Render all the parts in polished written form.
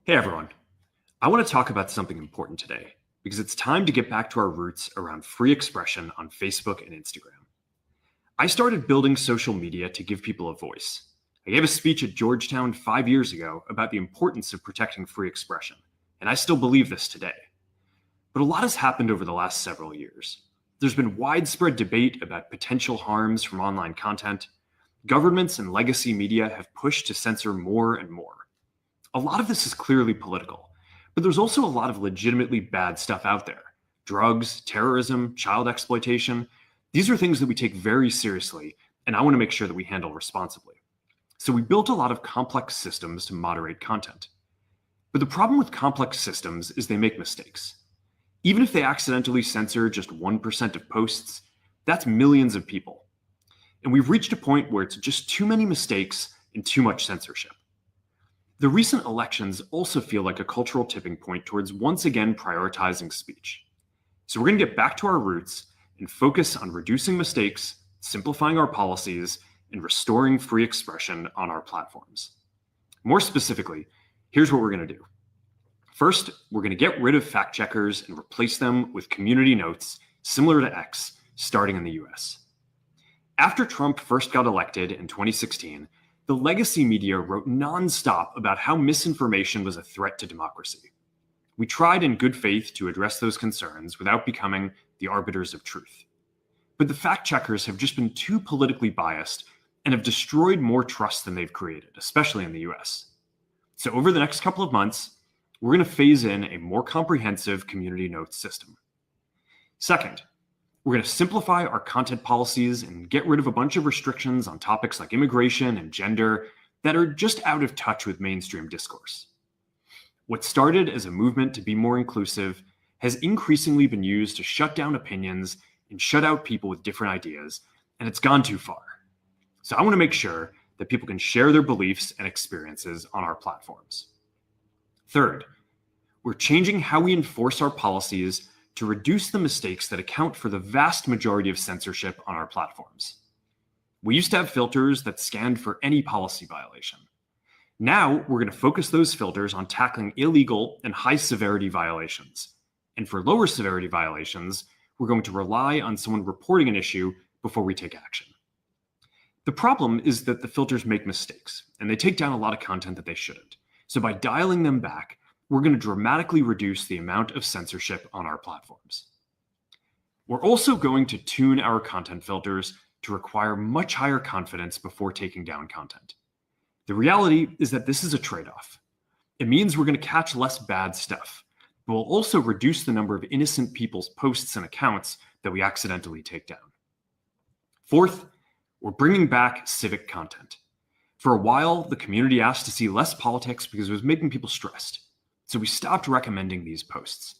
Hey everyone, I want to talk about something important today because it's time to get back to our roots around free expression on Facebook and Instagram. I started building social media to give people a voice. I gave a speech at Georgetown 5 years ago about the importance of protecting free expression, and I still believe this today. But a lot has happened over the last several years. There's been widespread debate about potential harms from online content. Governments and legacy media have pushed to censor more and more. A lot of this is clearly political, but there's also a lot of legitimately bad stuff out there. Drugs, terrorism, child exploitation. These are things that we take very seriously, and I want to make sure that we handle responsibly. So we built a lot of complex systems to moderate content. But the problem with complex systems is they make mistakes. Even if they accidentally censor just 1% of posts, that's millions of people. And we've reached a point where it's just too many mistakes and too much censorship. The recent elections also feel like a cultural tipping point towards once again prioritizing speech. So we're going to get back to our roots and focus on reducing mistakes, simplifying our policies, and restoring free expression on our platforms. More specifically, here's what we're going to do. First, we're going to get rid of fact checkers and replace them with community notes similar to X, starting in the US. After Trump first got elected in 2016, the legacy media wrote nonstop about how misinformation was a threat to democracy. We tried in good faith to address those concerns without becoming the arbiters of truth. But the fact checkers have just been too politically biased and have destroyed more trust than they've created, especially in the US. So over the next couple of months, we're going to phase in a more comprehensive community notes system. Second, we're going to simplify our content policies and get rid of a bunch of restrictions on topics like immigration and gender that are just out of touch with mainstream discourse. What started as a movement to be more inclusive has increasingly been used to shut down opinions and shut out people with different ideas, and it's gone too far. So I want to make sure that people can share their beliefs and experiences on our platforms. Third, we're changing how we enforce our policies to reduce the mistakes that account for the vast majority of censorship on our platforms. We used to have filters that scanned for any policy violation. Now we're going to focus those filters on tackling illegal and high severity violations. And for lower severity violations, we're going to rely on someone reporting an issue before we take action. The problem is that the filters make mistakes, and they take down a lot of content that they shouldn't. So by dialing them back, we're going to dramatically reduce the amount of censorship on our platforms. We're also going to tune our content filters to require much higher confidence before taking down content. The reality is that this is a trade-off. It means we're going to catch less bad stuff, but we'll also reduce the number of innocent people's posts and accounts that we accidentally take down. Fourth, we're bringing back civic content. For a while, the community asked to see less politics because it was making people stressed. So we stopped recommending these posts.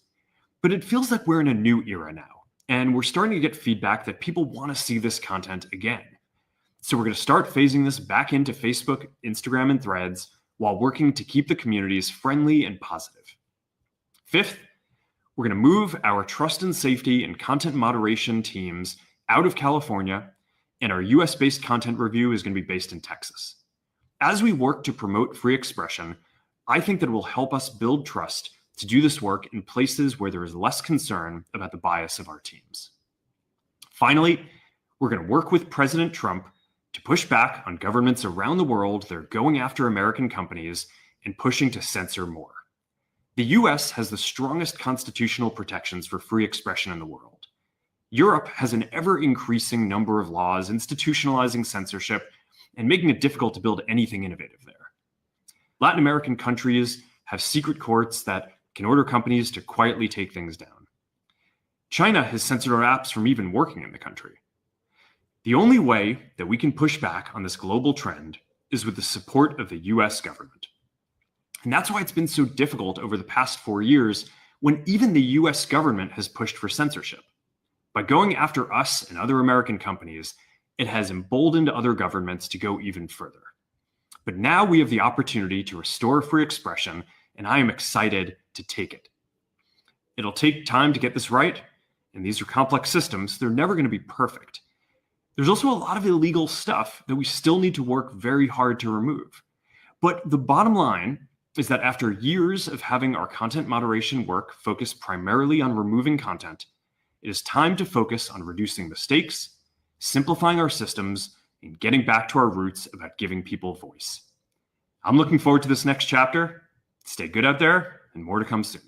But it feels like we're in a new era now, and we're starting to get feedback that people want to see this content again. So we're going to start phasing this back into Facebook, Instagram, and Threads while working to keep the communities friendly and positive. Fifth, we're going to move our trust and safety and content moderation teams out of California, and our US-based content review is going to be based in Texas. As we work to promote free expression, I think that it will help us build trust to do this work in places where there is less concern about the bias of our teams. Finally, we're going to work with President Trump to push back on governments around the world that are going after American companies and pushing to censor more. The US has the strongest constitutional protections for free expression in the world. Europe has an ever-increasing number of laws institutionalizing censorship and making it difficult to build anything innovative there. Latin American countries have secret courts that can order companies to quietly take things down. China has censored our apps from even working in the country. The only way that we can push back on this global trend is with the support of the US government. And that's why it's been so difficult over the past 4 years when even the US government has pushed for censorship. By going after us and other American companies, it has emboldened other governments to go even further. But now we have the opportunity to restore free expression, and I am excited to take it. It'll take time to get this right, and these are complex systems. They're never going to be perfect. There's also a lot of illegal stuff that we still need to work very hard to remove. But the bottom line is that after years of having our content moderation work focus primarily on removing content, it is time to focus on reducing mistakes, simplifying our systems, and getting back to our roots about giving people voice. I'm looking forward to this next chapter. Stay good out there, and more to come soon.